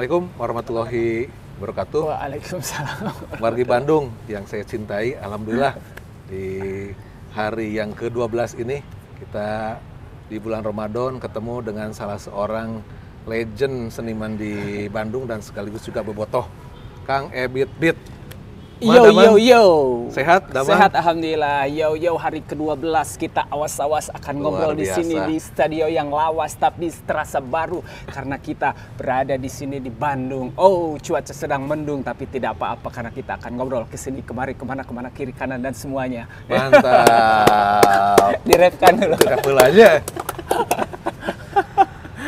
Assalamualaikum warahmatullahi wabarakatuh. Waalaikumsalam. Wargi Bandung yang saya cintai, alhamdulillah di hari yang ke-12 ini kita di bulan Ramadan ketemu dengan salah seorang legend seniman di Bandung dan sekaligus juga bobotoh, Kang Ebit Bit. Yo. Sehat, Damang? Sehat alhamdulillah. Yo hari ke-12 kita awas-awas akan ngobrol di sini di studio yang lawas tapi terasa baru karena kita berada di sini di Bandung. Oh, cuaca sedang mendung tapi tidak apa-apa karena kita akan ngobrol ke sini kemari kemana kiri kanan dan semuanya. Mantap. Direpkan dulu. Direpkan aja.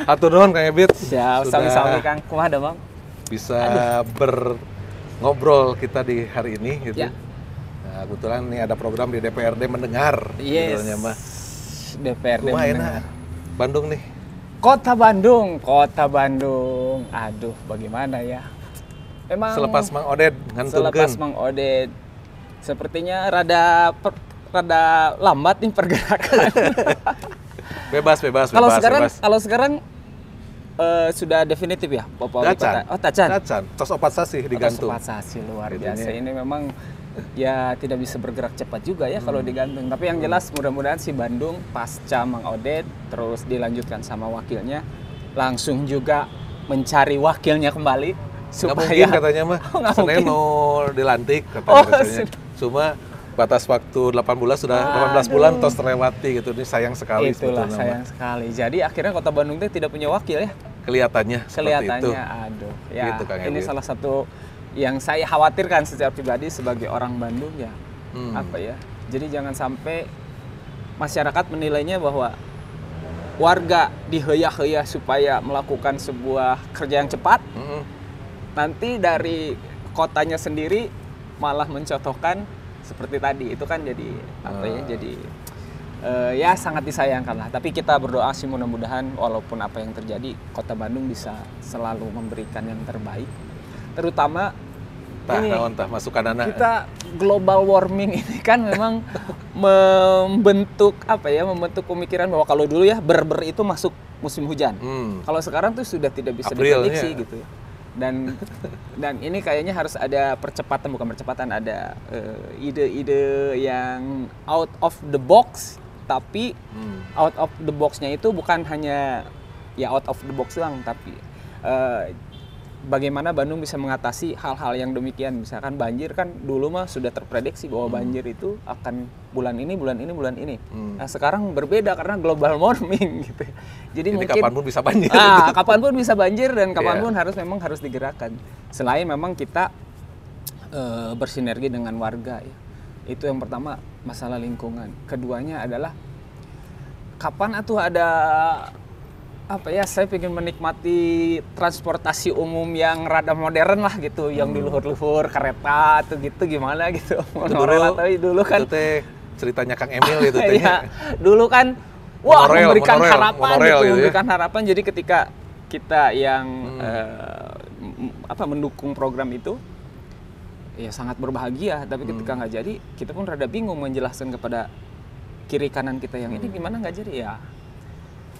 Atur nuhun Kang Ebit. Siap, sami-sami Kang. Kumaha da, Bang? Bisa ngobrol kita di hari ini gitu. Ya. Nah, kebetulan nih ada program di DPRD mendengar. Yes. Mah. DPRD mendengar. Bandung nih. Kota Bandung. Aduh, bagaimana ya? Memang selepas Mang Oded ngantunkeun. Selepas Mang Oded sepertinya rada lambat nih pergerakan. Bebas. Kalau sekarang sudah definitif ya, Bapak Wali Kota? Oh, Tacan. Tos 4 sasi digantung. Tos 4 sasi luar biasa. Ini memang ya tidak bisa bergerak cepat juga ya kalau digantung. Tapi yang jelas mudah-mudahan si Bandung pasca Mang Oded terus dilanjutkan sama wakilnya langsung juga mencari wakilnya kembali supaya nggak mungkin katanya mah. Senin mau dilantik katanya. Cuma batas waktu 18 bulan tos terlewati gitu. Ini sayang sekali. Itulah sayang sekali. Jadi akhirnya Kota Bandung itu tidak punya wakil ya. Kelihatannya itu. Aduh. Ya, gitu, ini salah satu yang saya khawatirkan secara pribadi sebagai orang Bandung ya. Apa ya? Jadi jangan sampai masyarakat menilainya bahwa warga diheyah-heyah supaya melakukan sebuah kerja yang cepat. Nanti dari kotanya sendiri malah mencontohkan seperti tadi. Itu kan jadi apa ya? Jadi ya sangat disayangkan lah. Tapi kita berdoa sih mudah-mudahan walaupun apa yang terjadi, Kota Bandung bisa selalu memberikan yang terbaik. Terutama masukan anak. Kita global warming ini kan memang membentuk pemikiran bahwa kalau dulu ya ber itu masuk musim hujan. Kalau sekarang tuh sudah tidak bisa diprediksi gitu ya. Dan ini kayaknya harus ada ada ide-ide yang out of the box, tapi out of the box-nya itu bukan hanya ya out of the box doang, tapi bagaimana Bandung bisa mengatasi hal-hal yang demikian. Misalkan banjir kan dulu mah sudah terprediksi bahwa banjir itu akan bulan ini. Nah, sekarang berbeda karena global warming gitu. Jadi mungkin kapanpun bisa banjir. Kapanpun bisa banjir dan kapanpun harus digerakkan. Selain memang kita bersinergi dengan warga ya. Itu yang pertama, masalah lingkungan. Keduanya adalah kapan atuh ada saya pengen menikmati transportasi umum yang rada modern lah gitu, yang di luhur-luhur kereta atau gitu gimana gitu. Dulu kan itu ceritanya Kang Emil itu teh. Iya, dulu kan memberikan harapan. Jadi ketika kita yang mendukung program itu ya sangat berbahagia, tapi ketika nggak jadi kita pun rada bingung menjelaskan kepada kiri kanan kita yang ini gimana nggak jadi ya.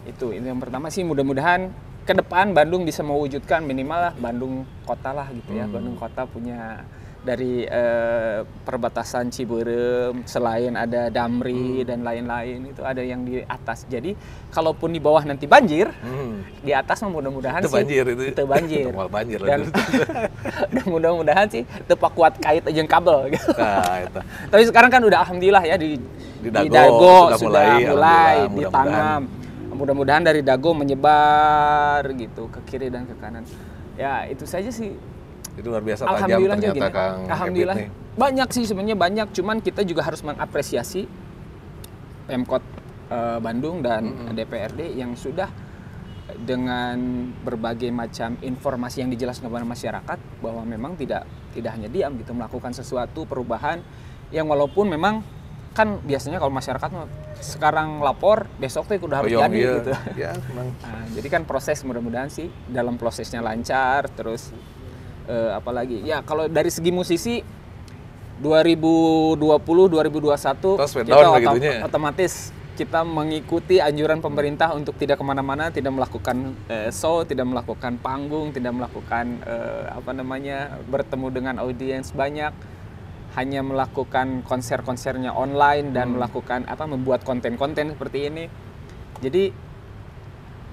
Itu yang pertama sih, mudah-mudahan ke depan Bandung bisa mewujudkan minimal lah Bandung kota lah gitu ya. Bandung kota punya dari perbatasan Ciberem, selain ada Damri dan lain-lain, itu ada yang di atas. Jadi kalaupun di bawah nanti banjir, di atas mudah-mudahan itu banjir. Dan mudah-mudahan sih tepak kuat kait aja kabel gitu. Nah, itu. Tapi sekarang kan udah alhamdulillah ya di Dago sudah mulai ditanam. Mudah-mudahan dari Dago menyebar gitu ke kiri dan ke kanan. Ya itu saja sih. Itu luar biasa tajam ternyata Kang. Alhamdulillah banyak sih sebenarnya, cuman kita juga harus mengapresiasi Pemkot Bandung dan DPRD yang sudah dengan berbagai macam informasi yang dijelaskan kepada masyarakat bahwa memang tidak hanya diam gitu, melakukan sesuatu perubahan yang walaupun memang kan biasanya kalau masyarakat sekarang lapor besok tuh udah harus jadi gitu. Ya, jadi kan proses, mudah-mudahan sih dalam prosesnya lancar. Terus apalagi ya kalau dari segi musisi 2020 2021 kita otomatis kita mengikuti anjuran pemerintah untuk tidak kemana-mana, tidak melakukan show, tidak melakukan panggung, tidak melakukan bertemu dengan audiens banyak, hanya melakukan konser-konsernya online dan melakukan membuat konten-konten seperti ini. Jadi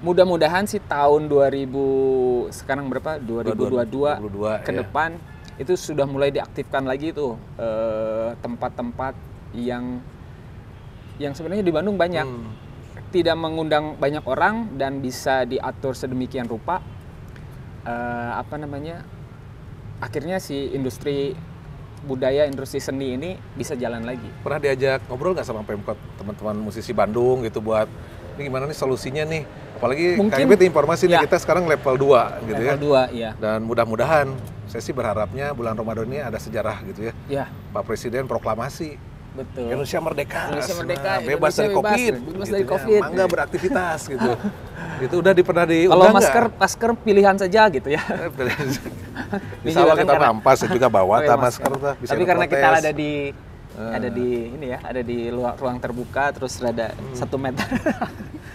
mudah-mudahan sih tahun 2022 ke depan itu sudah mulai diaktifkan lagi tuh tempat-tempat yang sebenarnya di Bandung banyak, tidak mengundang banyak orang dan bisa diatur sedemikian rupa, akhirnya si industri budaya, industri seni ini bisa jalan lagi. Pernah diajak ngobrol nggak sama Pemkot, teman-teman musisi Bandung gitu, buat ini gimana nih solusinya nih? Apalagi KMP informasi nih kita sekarang level 2 gitu ya. Level 2 ya. Dan mudah-mudahan saya sih berharapnya bulan Ramadan ini ada sejarah gitu ya. Ya. Pak Presiden proklamasi. Betul. Indonesia merdeka. Indonesia merdeka. Nah, bebas dari Covid. Bebas gitu dari ya. Covid. Mangga beraktivitas gitu. Itu udah pernah diundang. Kalau masker pilihan saja gitu ya. Bisa kan kita rampas juga bawa masker tuh. Tapi karena kita ada di ruang terbuka terus ada 1 meter.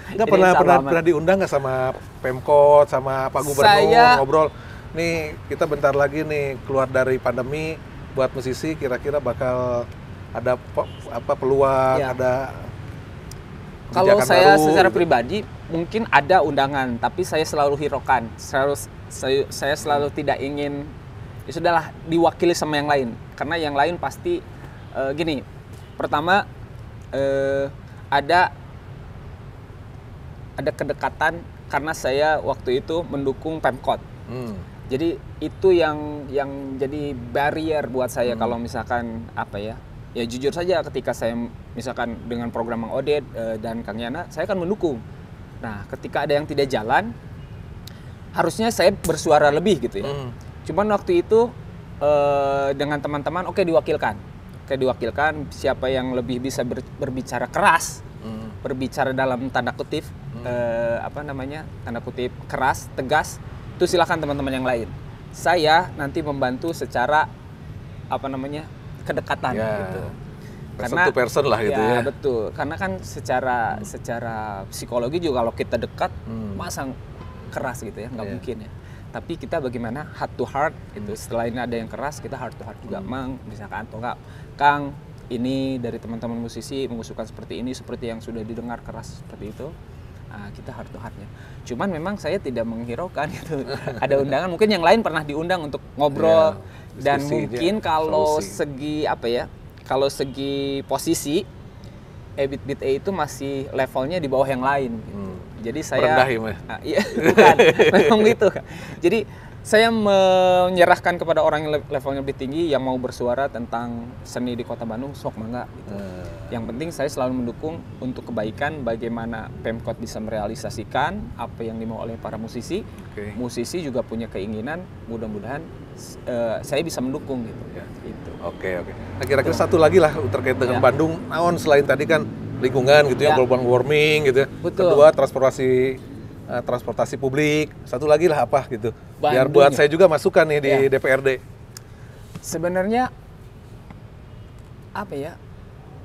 Enggak pernah diundang nggak sama Pemkot, sama Pak Gubernur ngobrol? Nih kita bentar lagi nih keluar dari pandemi, buat musisi kira-kira bakal ada peluang, ada kalau saya baru, secara pribadi mungkin ada undangan, tapi saya selalu hiraukan, saya selalu tidak ingin ya sudahlah diwakili sama yang lain, karena yang lain pasti gini. Pertama ada kedekatan karena saya waktu itu mendukung Pemkot. Jadi itu yang jadi barrier buat saya kalau misalkan ya jujur saja ketika saya misalkan dengan program Mang Odet dan Kang Yana, saya akan mendukung. Nah, ketika ada yang tidak jalan, harusnya saya bersuara lebih gitu ya. Cuman waktu itu dengan teman-teman diwakilkan siapa yang lebih bisa berbicara keras, berbicara dalam tanda kutip tanda kutip keras, tegas, itu silakan teman-teman yang lain. Saya nanti membantu secara kedekatan gitu. Person to person lah gitu ya. Betul. Karena kan secara psikologi juga kalau kita dekat masa keras gitu ya, nggak mungkin ya. Tapi kita bagaimana heart to heart gitu. Setelah ini ada yang keras, kita heart to heart juga, Mang, misalkan atau enggak, Kang, ini dari teman-teman musisi mengusulkan seperti ini, seperti yang sudah didengar keras seperti itu. Nah, kita heart to heart-nya. Cuman memang saya tidak menghiraukan gitu. Ada undangan, mungkin yang lain pernah diundang untuk ngobrol dan mungkin kalau segi kalau segi posisi Ebit Beat A itu masih levelnya di bawah yang lain gitu. Jadi saya iya, bukan, memang gitu. Jadi saya menyerahkan kepada orang yang levelnya lebih tinggi yang mau bersuara tentang seni di Kota Bandung, sok mangga gitu. Yang penting saya selalu mendukung untuk kebaikan, bagaimana Pemkot bisa merealisasikan apa yang dimau oleh para musisi. Musisi juga punya keinginan, mudah-mudahan saya bisa mendukung gitu. Gitu. Oke. Nah, kira-kira satu lagi lah terkait dengan Bandung. Naon selain tadi kan lingkungan gitu ya, global warming gitu ya. Betul. Kedua transportasi publik. Satu lagi lah apa gitu. Biar Bandung, buat saya juga masukan nih di DPRD. Sebenarnya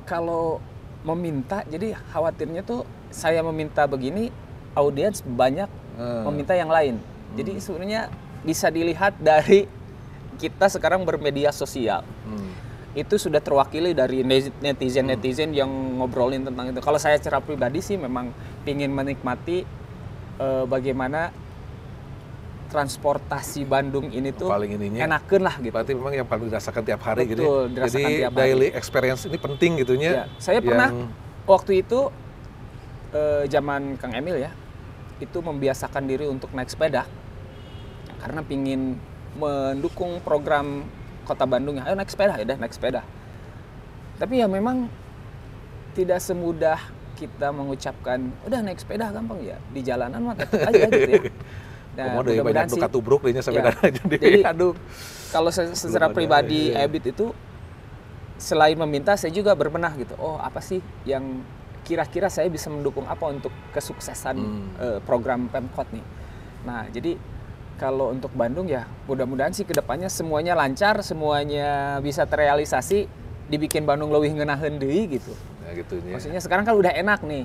kalau meminta, jadi khawatirnya tuh saya meminta begini, audiens banyak meminta yang lain. Jadi sebenarnya bisa dilihat dari kita sekarang bermedia sosial. Itu sudah terwakili dari netizen yang ngobrolin tentang itu. Kalau saya secara pribadi sih memang ingin menikmati bagaimana transportasi Bandung ini tuh enakeun lah gitu. Berarti memang yang paling dirasakan tiap hari. Betul, gitu ya. dirasakan jadi tiap hari. Daily experience ini penting gitunya. Saya pernah waktu itu zaman Kang Emil ya, itu membiasakan diri untuk naik sepeda karena pingin mendukung program Kota Bandung, ayo naik sepeda. Tapi ya memang tidak semudah kita mengucapkan, udah naik sepeda gampang ya, di jalanan mah tetap aja gitu ya. Nah, mudah-mudahan sih. Tubruk dehnya sepeda jadi aduh. Kalau secara pribadi Ebit itu selain meminta, saya juga berbenah gitu. Oh, apa sih yang kira-kira saya bisa mendukung apa untuk kesuksesan program Pemkot nih. Nah, jadi kalau untuk Bandung ya mudah-mudahan sih kedepannya semuanya lancar, semuanya bisa terrealisasi, dibikin Bandung leuwih ngeunaheun deui gitu. gitu ya. Maksudnya sekarang kan udah enak nih,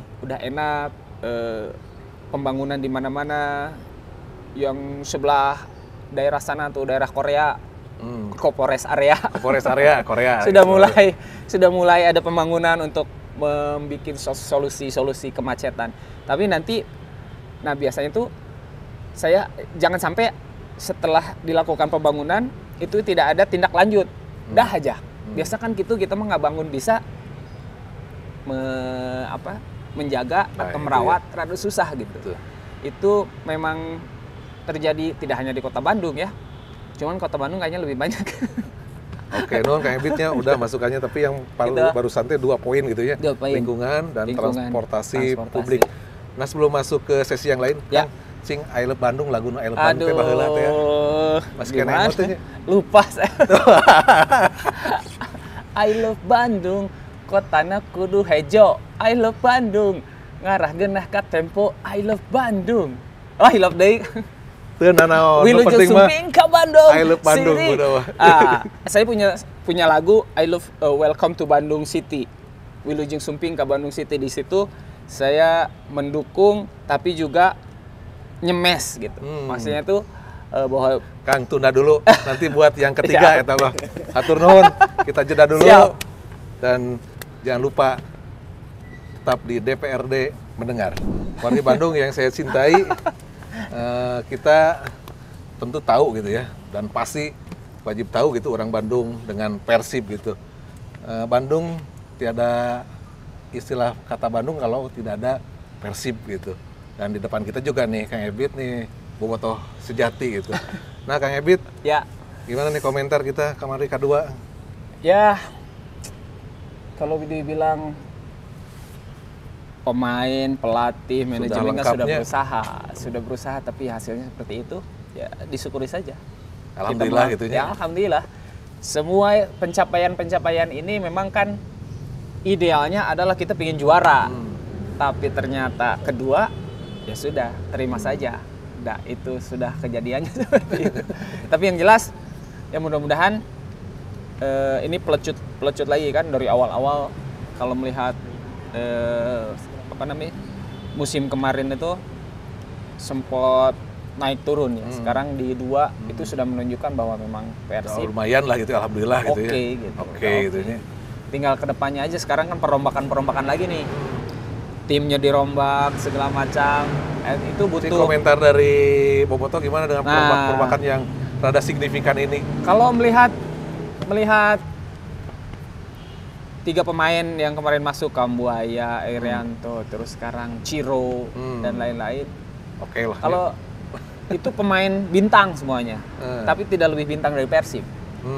pembangunan di mana-mana. Yang sebelah daerah sana tuh daerah Korea, Kopores area. Kopores area Korea. sudah mulai ada pembangunan untuk membuat solusi kemacetan. Tapi nanti, nah biasanya tuh saya jangan sampai setelah dilakukan pembangunan itu tidak ada tindak lanjut, dah aja. Biasa kan kita mah nggak bangun bisa menjaga atau merawat rada susah gitu. Betul. Itu memang terjadi tidak hanya di Kota Bandung ya. Cuman Kota Bandung kayaknya lebih banyak. Oke, non kayak bitnya udah masukannya, tapi yang baru santai 2 poin gitu ya. 2 poin. Lingkungan dan transportasi publik. Nah, sebelum masuk ke sesi yang lain, ya. Kan sing I Love Bandung, lagu I Love Bandung teh baheula teh ya. Mas kena emotnya. Lupa saya. I Love Bandung, kotana kudu hejo. I Love Bandung, ngarah genah ka tempo. I Love Bandung. Oh, I love deui. Teu nanaon. Wilujeng Sumping ka Bandung. I Love Bandung udah. Saya punya lagu I Love Welcome to Bandung City. Wilujeng Sumping ka Bandung City. Di situ saya mendukung tapi juga nyemes gitu. Maksudnya tuh bahwa Kang tunda dulu, nanti buat yang ketiga eta mah. Hatur nuhun, kita jeda dulu. Siap. Dan jangan lupa tetap di DPRD mendengar. Warga Bandung yang saya cintai, kita tentu tahu gitu ya, dan pasti wajib tahu gitu orang Bandung dengan Persib gitu. Bandung tiada istilah kata Bandung kalau tidak ada Persib gitu. Dan di depan kita juga nih Kang Ebit nih, bobotoh sejati gitu. Nah Kang Ebit, ya gimana nih komentar kita kemarin kedua? ya kalau dibilang pemain, pelatih, manajemen kan sudah berusaha tapi hasilnya seperti itu, ya disyukuri saja. Alhamdulillah gitu ya. Alhamdulillah. Semua pencapaian ini memang kan idealnya adalah kita ingin juara. Tapi ternyata kedua, ya sudah, terima saja. Nah, itu sudah kejadiannya seperti itu. Tapi yang jelas, ya mudah-mudahan ini pelecut lagi kan dari awal-awal kalau melihat musim kemarin itu sempat naik turun ya. Sekarang di 2 itu sudah menunjukkan bahwa memang Persib lumayan lah gitu, alhamdulillah gitu ya. Oke gitu ya. Tinggal kedepannya aja, sekarang kan perombakan lagi nih. Timnya dirombak segala macam. Itu butuh. Komentar dari Boboto gimana dengan perombakan yang rada signifikan ini? Kalau melihat 3 pemain yang kemarin masuk, Kambuaya, Irianto, terus sekarang Ciro dan lain-lain. Oke lah. Kalau itu pemain bintang semuanya, tapi tidak lebih bintang dari Persib.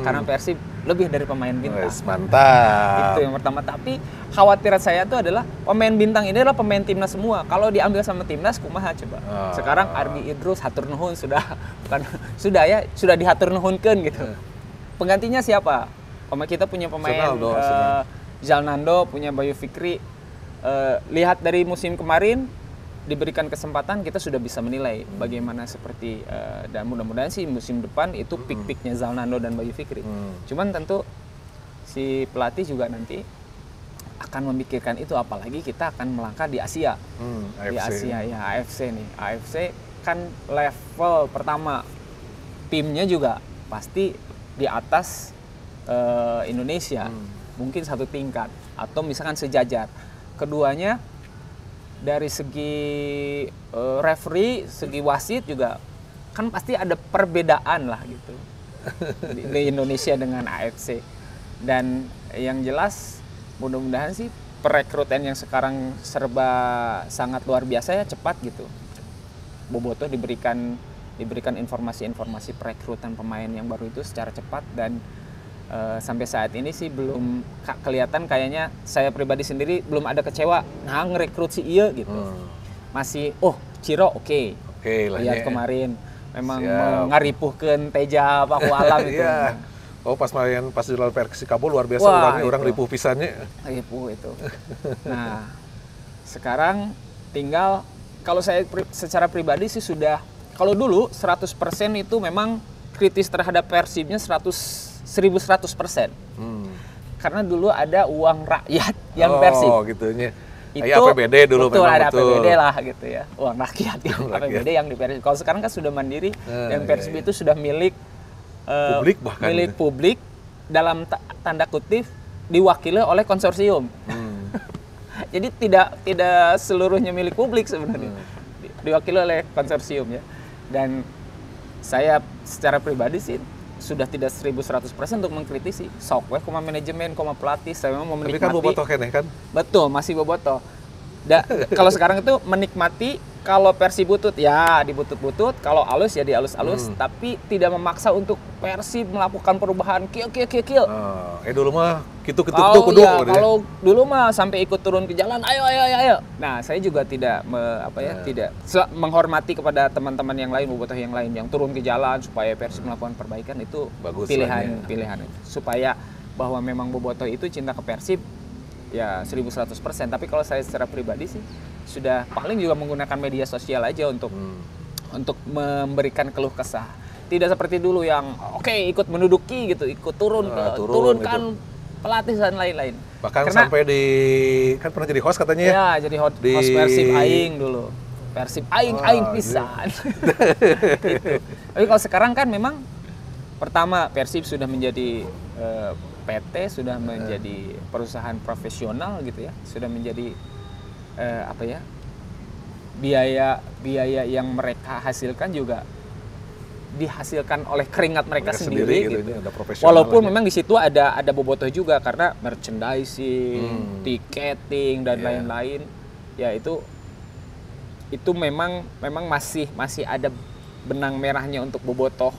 Karena Persib lebih dari pemain bintang. Mantap. Itu yang pertama. Tapi khawatiran saya itu adalah pemain bintang ini adalah pemain timnas semua. Kalau diambil sama timnas, kumaha coba. Sekarang Ardi Idrus hatur nuhun sudah dihatur nuhunkeun gitu. Penggantinya siapa? Kita punya pemain Zalnando, punya Bayu Fikri. Lihat dari musim kemarin, diberikan kesempatan kita sudah bisa menilai bagaimana seperti dan mudah-mudahan sih musim depan itu pick-picknya Zalnando dan Bayu Fikri. Cuman tentu si pelatih juga nanti akan memikirkan itu, apalagi kita akan melangkah di Asia. Di Asia ya, AFC nih. AFC kan level pertama, timnya juga pasti di atas Indonesia, mungkin 1 tingkat atau misalkan sejajar. Keduanya dari segi referee, segi wasit juga kan pasti ada perbedaan lah gitu di Indonesia dengan AFC. Dan yang jelas mudah-mudahan sih perekrutan yang sekarang serba sangat luar biasa ya, cepat gitu. Boboto diberikan informasi-informasi perekrutan pemain yang baru itu secara cepat, dan sampai saat ini sih belum kelihatan, kayaknya saya pribadi sendiri belum ada kecewa ngerekrut si iya gitu. Masih Ciro oke. Lihat kemarin memang ngaripuhkeun Teja Paku Alam itu. Pas di lawan Persikabo luar biasa. Orang ripuh pisannya. Ripuh itu. Nah, sekarang tinggal kalau saya secara pribadi sih sudah, kalau dulu 100% itu memang kritis terhadap Persibnya 1100%. karena dulu ada uang rakyat yang Persib. Oh, gitunya. Itu APBD dulu betul, memang ada betul. APBD lah gitu ya, uang rakyat yang APBD yang di Persib. Kalau sekarang kan sudah mandiri, dan Persib itu sudah milik publik bahkan. Milik publik dalam tanda kutip diwakili oleh konsorsium. Jadi tidak seluruhnya milik publik sebenarnya, diwakili oleh konsorsium ya. Dan saya secara pribadi sih sudah tidak 1100% untuk mengkritisi. Sok we kuma manajemen, kuma pelatih, saya memang menikmati. Tapi kan bobotoh keneh kan? Betul, masih bobotoh. Kalau sekarang itu menikmati, kalau Persib butut ya dibutut-butut, kalau alus ya dialus-alus, tapi tidak memaksa untuk Persib melakukan perubahan kill. Dulu mah gitu kudu. Kalau dulu mah sampai ikut turun ke jalan, ayo. Nah, saya juga tidak tidak menghormati kepada teman-teman yang lain, bobotoh yang lain yang turun ke jalan supaya Persib melakukan perbaikan. Itu bagus, pilihan supaya bahwa memang bobotoh itu cinta ke Persib ya 1100%. Tapi kalau saya secara pribadi sih sudah paling juga menggunakan media sosial aja untuk memberikan keluh kesah. Tidak seperti dulu yang ikut menduduki gitu, ikut turunkan gitu. Pelatih dan lain-lain. Bahkan sampai kan pernah jadi host katanya ya? Ya, jadi host Persib aing dulu. Persib aing pisan. Gitu. Tapi kalau sekarang kan memang pertama Persib sudah menjadi PT, sudah menjadi perusahaan profesional gitu ya, sudah menjadi biaya yang mereka hasilkan juga dihasilkan oleh keringat mereka sendiri gitu. Walaupun memang di situ ada bobotoh juga karena merchandising, tiketing dan lain-lain. Ya itu memang masih ada benang merahnya untuk bobotoh.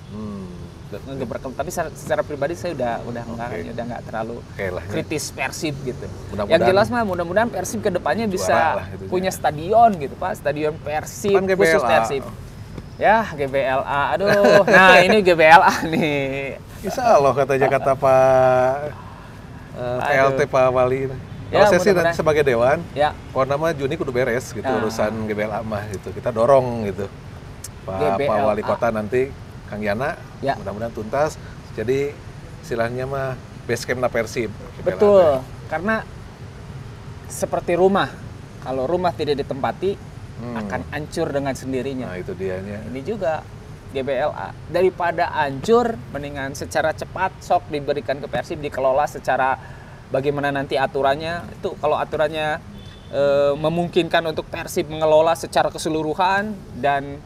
Tapi secara pribadi saya udah nggak terlalu kritis Persib gitu. Yang jelas mah mudah-mudahan Persib kedepannya bisa punya stadion gitu Pak, stadion Persib kan khusus Persib. Ya GBLA, aduh. Nah ini GBLA nih. Insya Allah kata Pak PLT Pak Wali. Kalau saya sih nanti sebagai dewan, kalau nama Juni kudu beres gitu urusan GBLA mah gitu. Kita dorong gitu. Pak Wali Kota nanti Kang Yana, mudah-mudahan tuntas. Jadi istilahnya mah base camp Persib. Betul, karena seperti rumah. Kalau rumah tidak ditempati, akan hancur dengan sendirinya. Nah itu dianya. Ini juga GBLA. Daripada hancur, mendingan secara cepat sok diberikan ke Persib, dikelola secara bagaimana nanti aturannya. Itu kalau aturannya memungkinkan untuk Persib mengelola secara keseluruhan dan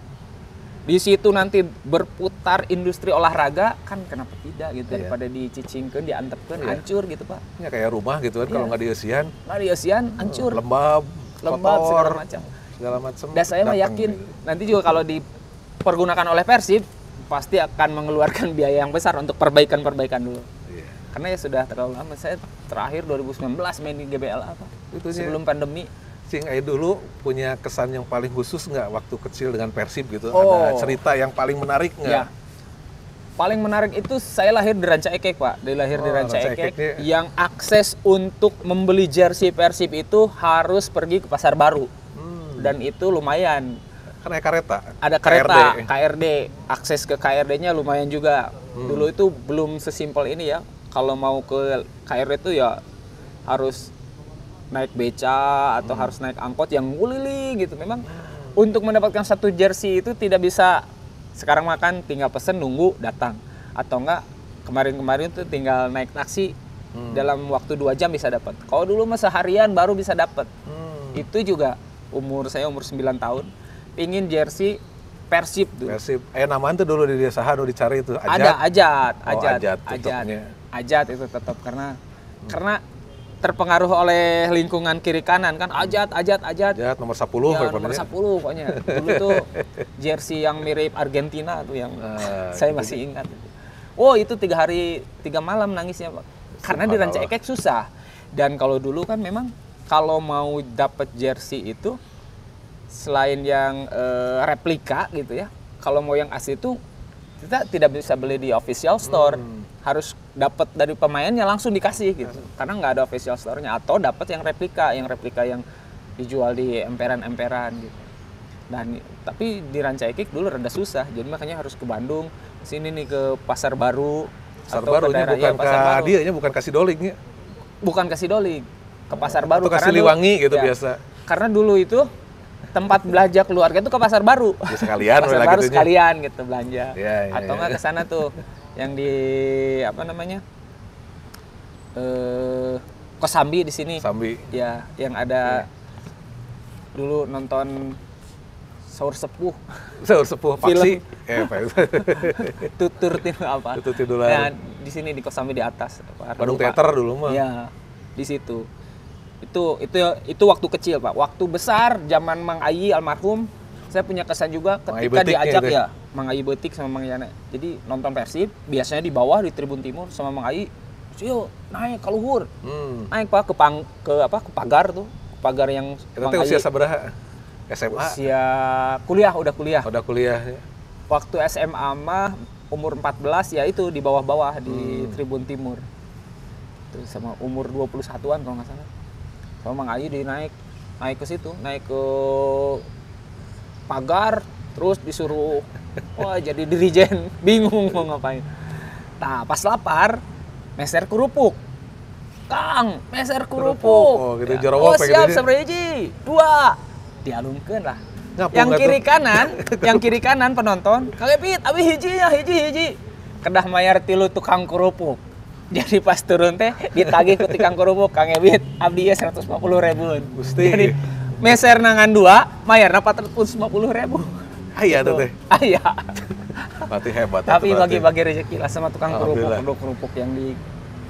di situ nanti berputar industri olahraga, kan kenapa tidak gitu, daripada dicicingkeun, diantepkeun, hancur gitu Pak. Ya kayak rumah gitu kan, kalau nggak dieusian. Nggak dieusian, hancur. Lembab, segala macam. Dan saya mah yakin gitu. Nanti juga kalau dipergunakan oleh Persib, pasti akan mengeluarkan biaya yang besar untuk perbaikan dulu. Karena ya sudah terlalu lama. Saya terakhir 2019 main di GBLA Pak. Sebelum pandemi. Cing dulu punya kesan yang paling khusus nggak waktu kecil dengan Persib gitu? Ada cerita yang paling menarik nggak? Ya. Paling menarik itu saya lahir di Ranca Ekek Pak. Di Ranca Ekek yang akses untuk membeli jersey Persib itu harus pergi ke Pasar Baru. Dan itu lumayan. Kan ada kereta? Ada kereta, KRD. Akses ke KRD-nya lumayan juga. Dulu itu belum sesimpel ini ya. Kalau mau ke KRD itu ya harus naik beca atau harus naik angkot yang ngulili gitu. Memang untuk mendapatkan satu jersey itu tidak bisa sekarang makan tinggal pesen nunggu datang, atau enggak kemarin tuh tinggal naik taksi dalam waktu 2 jam bisa dapat. Kalau dulu mah seharian baru bisa dapat. Itu juga saya umur 9 tahun pingin jersey Persib tuh. Persib. Namaan tuh dulu di desa Hanu dicari itu. Ajat itu tetap karena terpengaruh oleh lingkungan kiri kanan kan, Ajat nomor 10 ya, nomor 10 pokoknya. Dulu tuh jersey yang mirip Argentina tuh yang saya masih ingat. Itu 3 malam nangisnya Pak. Karena di Ranca Ekek susah. Dan kalau dulu kan memang kalau mau dapat jersey itu selain yang replika gitu ya, kalau mau yang asli itu kita tidak bisa beli di official store, harus dapat dari pemainnya langsung dikasih gitu, karena nggak ada official store-nya, atau dapat yang replika yang dijual di emperan gitu. Dan tapi di Ranca Ekek dulu rada susah, jadi makanya harus ke Bandung, sini nih ke Pasar Baru. Pasar Barunya bukan ke dia, bukan kasih dolingnya. Bukan ke Sidolik, ke Pasar Baru. Atau ke Siliwangi gitu biasa. Karena dulu itu tempat belanja keluarga itu ke Pasar Baru. Ya, sekalian Pasar Baru sekalian gitu belanja. Atau nggak ke sana tuh yang di apa namanya? Kosambi di sini. Sambi. Ya, yang ada dulu nonton Sahur Sepuh. Sahur Sepuh Paksi. Tutur apa? Tutur tiduran. Nah, di sini di Kosambi di atas. Bandung Teater dulu mah. Ya, di situ. Itu waktu kecil, Pak. Waktu besar zaman Mang Ayi almarhum, saya punya kesan juga ketika diajak ya Mang Ayi Betik sama Mang Yana. Jadi nonton Persib, biasanya di bawah di Tribun Timur sama Mang Ayi. Yuk, naik ke luhur. Naik Pak ke pagar tuh. Pagar yang Mang Ayi. Usia sabaraha? SMA? Usia kuliah, udah kuliah. Udah kuliah ya. Waktu SMA mah umur 14 ya itu di bawah-bawah di Tribun Timur. Itu sama umur 21-an kalau nggak salah. Sama Mang Ayi naik ke situ, naik ke pagar, terus disuruh jadi dirijen, bingung mau ngapain. Nah, pas lapar, meser kerupuk. Kang, meser kerupuk. Oh, gitu jorowok siap sabriji. 2. Dialungkeun lah. Yang kiri kanan penonton, Kang Epit, abi hiji. Kedah mayar 3 tukang kerupuk. Jadi pas turun teh ditagih ke tukang kerupuk, Kang Epit, abdi 150.000. Gusti. Jadi meser nangan 2, mayarna 450.000. Aya tuh teh. Aya. Berarti hebat. Tapi bagi-bagi rezeki lah sama tukang kerupuk yang di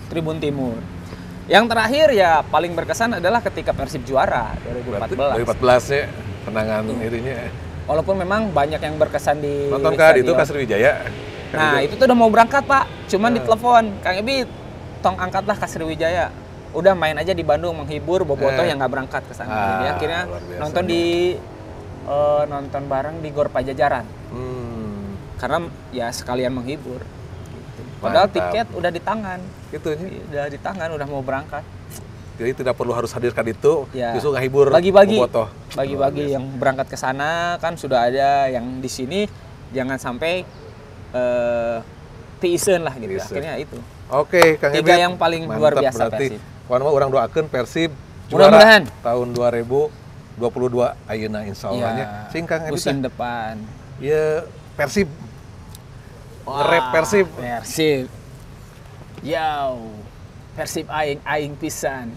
Tribun Timur. Yang terakhir ya paling berkesan adalah ketika Persib juara 2014. 2014 ya, kenangan ininya. Walaupun memang banyak yang berkesan di nonton kan itu Sriwijaya. Nah, itu tuh udah mau berangkat, Pak. Cuman ditelepon, Kang Ebit, tong angkatlah ke Sriwijaya. Udah main aja di Bandung menghibur bobotoh yang nggak berangkat ke sana. Jadi akhirnya nonton bareng di Gor Pajajaran. Karena ya sekalian menghibur. Padahal tiket udah di tangan. Gitu ya. Udah di tangan, udah mau berangkat. Jadi tidak perlu harus hadirkan itu, justru ngehibur bobotoh. Bagi-bagi yang berangkat ke sana kan sudah ada yang di sini, jangan sampai tiisen lah gitu. Akhirnya itu. Oke, Kang Ebit. 3 yang paling luar biasa Persib. Kumaha urang doakeun Persib juara tahun 2022 ayeuna insyaallah nya. Sing Kang Ebit musim depan. Ya Persib. Nge-rap Persib. Persib aing pisan.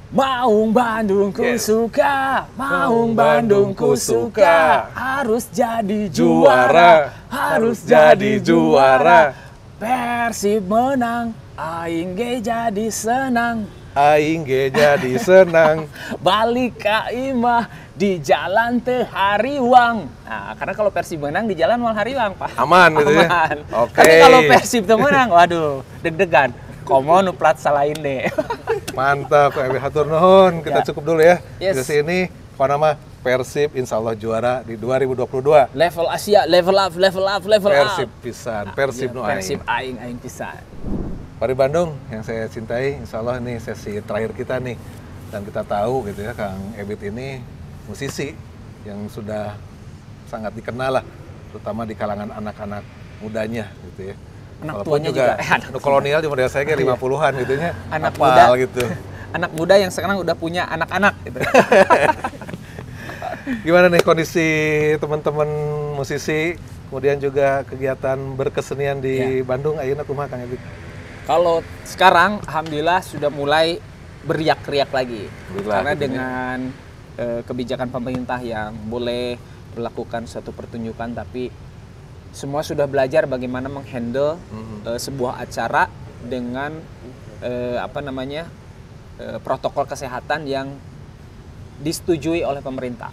Maung Bandung ku suka, Maung Bandung ku suka, harus jadi juara, harus jadi juara. Persib menang, aing ge jadi senang, balik ka imah di jalan teu hariwang. Nah, karena kalau Persib menang di jalan mal hariwang, Pak. Aman gitu ya. Oke. Tapi kalau Persib teu menang, waduh, deg-degan. Komo nu plat salain deh. Mantap, Kang Ebit hatur nuhun. Kita cukup dulu ya. Di sini nama Persib insyaallah juara di 2022. Level Asia, level up. Persib pisan, Persib nu aing. Persib aing pisan. Pari Bandung yang saya cintai, insyaallah ini sesi terakhir kita nih. Dan kita tahu gitu ya, Kang Ebit ini musisi yang sudah sangat dikenal lah, terutama di kalangan anak-anak mudanya gitu ya. Anak tuanya juga. Kolonial cuma dari saya kayak 50-an gitu ya. Anak muda gitu. Anak muda yang sekarang udah punya anak-anak gitu. Gimana nih kondisi teman-teman musisi, kemudian juga kegiatan berkesenian di Bandung ayeuna kumaha Kang Ebit? Kalau sekarang alhamdulillah sudah mulai beriak-riak lagi. Karena dengan kebijakan pemerintah yang boleh melakukan suatu pertunjukan tapi semua sudah belajar bagaimana menghandle sebuah acara dengan protokol kesehatan yang disetujui oleh pemerintah.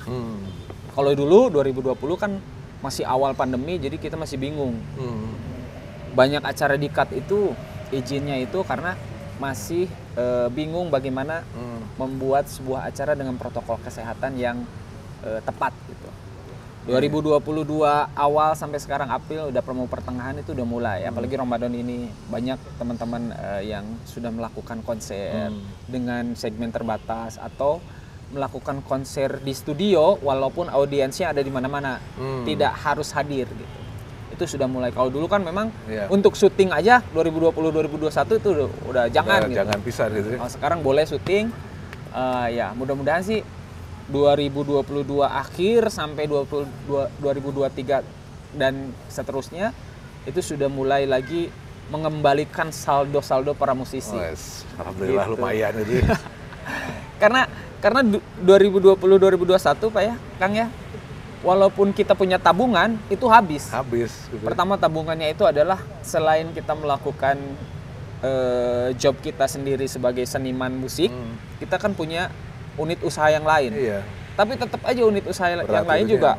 Kalau dulu 2020 kan masih awal pandemi, jadi kita masih bingung. Banyak acara di-cut itu izinnya itu karena masih bingung bagaimana membuat sebuah acara dengan protokol kesehatan yang tepat gitu. 2022 awal sampai sekarang April udah promo pertengahan itu udah mulai. Apalagi Ramadan ini banyak teman-teman yang sudah melakukan konser dengan segmen terbatas atau melakukan konser di studio walaupun audiensnya ada di mana-mana. Tidak harus hadir gitu. itu sudah mulai. Kalau dulu kan memang untuk syuting aja 2020-2021 itu udah jangan gitu. Jangan bisa gitu. Sekarang boleh syuting. Ya mudah-mudahan sih 2022 akhir sampai 2023 dan seterusnya itu sudah mulai lagi mengembalikan saldo para musisi. Alhamdulillah gitu. Lumayan itu. Karena 2020-2021 Pak ya, Kang ya. Walaupun kita punya tabungan, itu habis. Gitu. Pertama tabungannya itu adalah selain kita melakukan job kita sendiri sebagai seniman musik, kita kan punya unit usaha yang lain. Iya. Tapi tetap aja unit usaha yang lain juga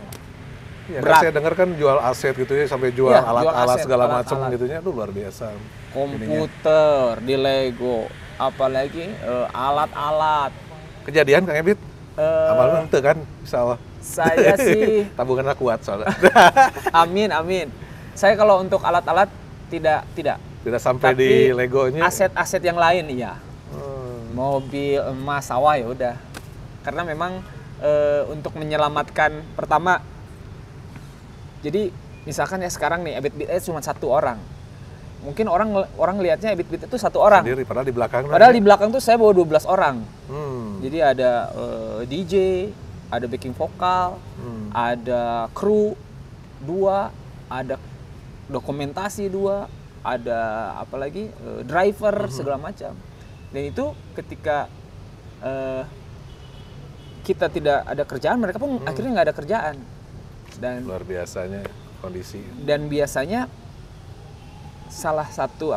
berat. Saya dengar kan jual aset gitu ya, sampai jual alat-alat segala macam gitunya, itu luar biasa. Komputer, di Lego, apalagi alat-alat. Kejadian Kang Ebit? Amalnya ente kan, insya Allah. Saya sih tabungannya kuat soalnya. Amin. Saya kalau untuk alat-alat tidak sampai tapi di Legonya. Aset-aset yang lain iya. Mobil, emas, sawah ya udah. Karena memang untuk menyelamatkan pertama. Jadi misalkan ya sekarang nih Ebit Beat cuma satu orang. Mungkin orang lihatnya Ebit Beat itu satu orang. Sendiri, padahal di belakang tuh saya bawa 12 orang. Jadi ada DJ, ada backing vokal, ada kru 2, ada dokumentasi 2, ada apalagi driver segala macam. Dan itu ketika kita tidak ada kerjaan, mereka pun akhirnya nggak ada kerjaan. Dan luar biasanya kondisi. Dan biasanya salah satu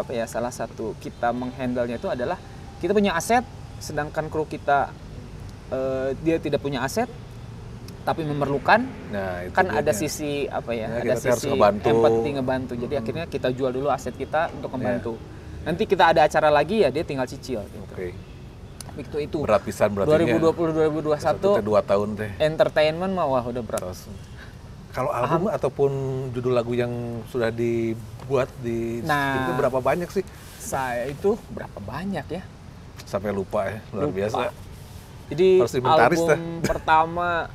kita menghandle-nya itu adalah kita punya aset, sedangkan kru kita dia tidak punya aset tapi memerlukan. Nah, itu kan dia. Ada sisi ada sisi empati ngebantu. Jadi akhirnya kita jual dulu aset kita untuk membantu. Nanti kita ada acara lagi ya dia tinggal cicil gitu. Itu berat pisan berarti 2020 2021 2 tahun teh. Entertainment mah wah udah berat. Kalau album ataupun judul lagu yang sudah dibuat itu berapa banyak sih? Saya itu berapa banyak ya? Sampai lupa ya, luar biasa. Jadi album pertama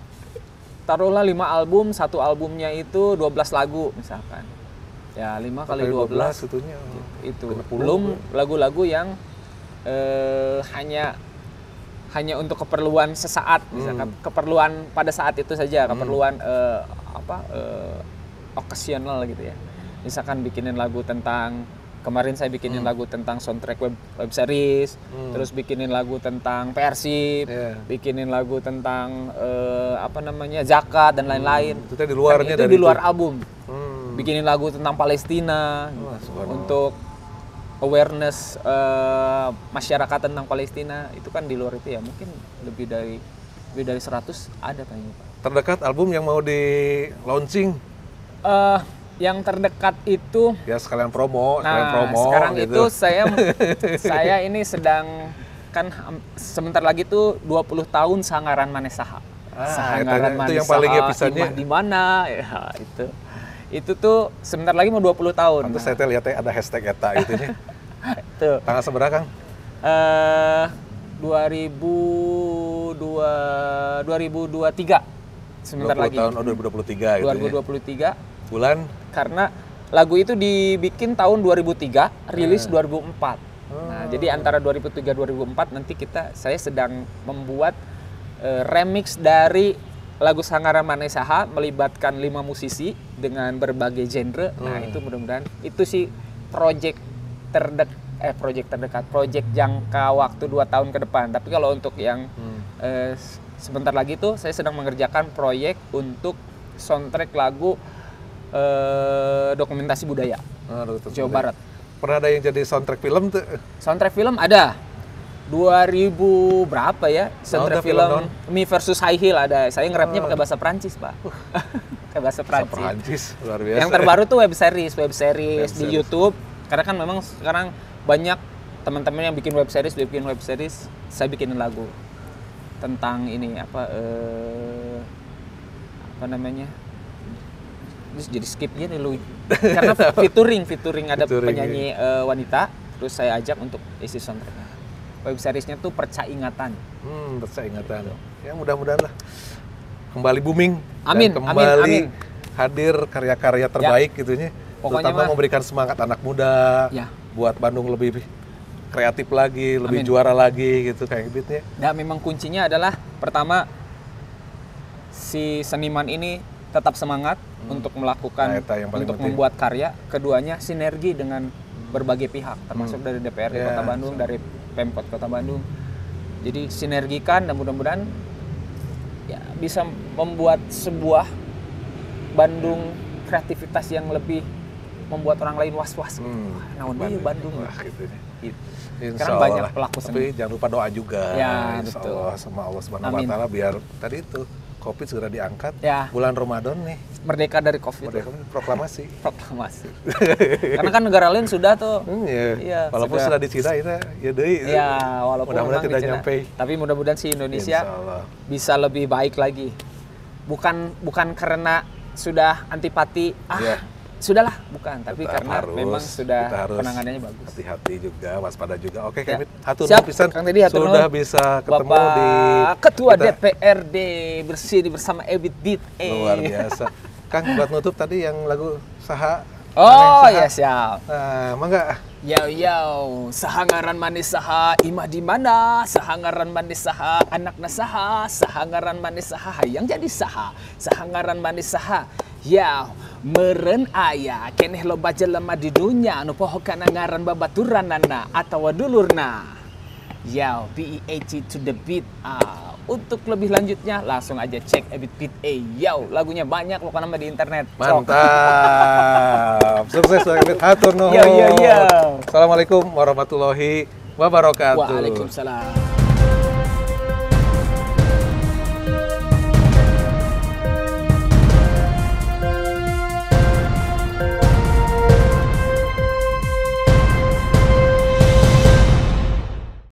taruhlah 5 album, satu albumnya itu 12 lagu misalkan. Ya 5 kali 12 itunya. Itu belum lagu-lagu yang hanya untuk keperluan sesaat, misalkan keperluan pada saat itu saja, keperluan occasional gitu ya. Misalkan bikinin lagu tentang kemarin saya bikinin lagu tentang soundtrack web series, terus bikinin lagu tentang Persib, bikinin lagu tentang zakat dan lain-lain. Itu di luarnya itu di luar album. Bikinin lagu tentang Palestina untuk awareness masyarakat tentang Palestina, itu kan di luar itu ya, mungkin lebih dari 100 ada kayaknya Pak. Terdekat album yang mau di launching? Yang terdekat itu ya sekalian promo, sekarang gitu. Itu saya ini sedang kan sebentar lagi tuh 20 tahun Sangaran Manesaha. Sangaran Manesaha itu yang paling episodenya di mana ya itu tuh sebentar lagi mau 20 tahun. Terus saya lihat ada hashtag eta gitunya. Tuh. Tanggal seberapa Kang? 2023. Sebentar lagi. Tahun 2023 gitu 2023. Bulan? Karena lagu itu dibikin tahun 2003, rilis 2004. Nah, jadi antara 2003 2004 nanti saya sedang membuat remix dari lagu Sangaran Manesaha melibatkan 5 musisi dengan berbagai genre. Nah, itu mudah-mudahan itu sih project terdekat, project jangka waktu 2 tahun ke depan. Tapi kalau untuk yang sebentar lagi tuh saya sedang mengerjakan proyek untuk soundtrack lagu dokumentasi budaya Jawa Barat. Pernah ada yang jadi soundtrack film tuh? Soundtrack film ada 2000 berapa ya? Soundtrack film Me versus High Heel ada. Saya nge-rapnya pakai bahasa Prancis Pak. Pakai bahasa Prancis. Luar biasa. Yang terbaru tuh web series di YouTube. Karena kan memang sekarang banyak teman-teman yang bikin web series, saya bikinin lagu tentang ini apa namanya? Terus jadi skip aja lu. Karena featuring ada penyanyi wanita, terus saya ajak untuk isi soundtracknya. Web seriesnya tuh Perca Ingatan. Perca Ingatan. Ya mudah-mudahan lah kembali booming. Amin. hadir karya-karya terbaik gitunya. Pokoknya Terutama mah, memberikan semangat anak muda ya. buat Bandung lebih kreatif lagi, lebih Amin. juara lagi gitu kayak gitu ya. Nah, memang kuncinya adalah pertama si seniman ini tetap semangat untuk melakukan, Nah, eta yang paling untuk penting. membuat karya. Keduanya sinergi dengan berbagai pihak, termasuk dari DPRD Ya, Kota Bandung, dari Pemkot Kota Bandung. Jadi sinergikan dan mudah-mudahan ya bisa membuat sebuah Bandung kreativitas yang lebih membuat orang lain was-was. Naon deui Bandung. Wah, gitu ya. Gitu. Insya Sekarang Allah banyak lah. pelaku Tapi seni. jangan lupa doa juga. Ya, Insya betul. Allah sama Allah Subhanahu wa Amin. taala biar tadi itu Covid segera diangkat. Ya. Bulan Ramadan nih. Merdeka dari Covid. Udah proklamasi. Proklamasi. Karena kan negara lain sudah tuh. Iya. Iya, Walaupun sudah. sudah di Cina itu ya deui. Ya, walaupun Mudah-mudahan memang tidak di Cina. nyampe. Tapi mudah-mudahan si Indonesia Insya Allah. bisa lebih baik lagi. Bukan karena sudah antipati, Iya. sudahlah, bukan. Tapi Tetap karena memang sudah kita harus penanganannya bagus. hati-hati juga, waspada juga. Oke, Ya. Kevin, hatur Siap, nuhun pisan. Kang Deddy, hatur Sudah nuhun. bisa ketemu Bapak di Ketua kita. DPRD bersih bersama Ebit Beat. Luar biasa. Kang, buat nutup tadi yang lagu Saha. Oh Saha. ya siap. Nah, mangga. Yau, sahangaran manis saha, imah di mana? Sahangaran manis saha, anakna saha, sahangaran manis saha, hayang jadi saha, sahangaran manis saha. Yau, meren aya, keneh loba jelema di dunya, nu poho kana ngaran babaturanana atawa dulurna. Yau, BEAT to the beat. Untuk lebih lanjutnya langsung aja cek Ebit Beat. Yau, lagunya banyak lo nama di internet. Sok. Mantap. Sukses Kevin. Hatur nuhun. Yo. Assalamualaikum warahmatullahi wabarakatuh. Waalaikumsalam.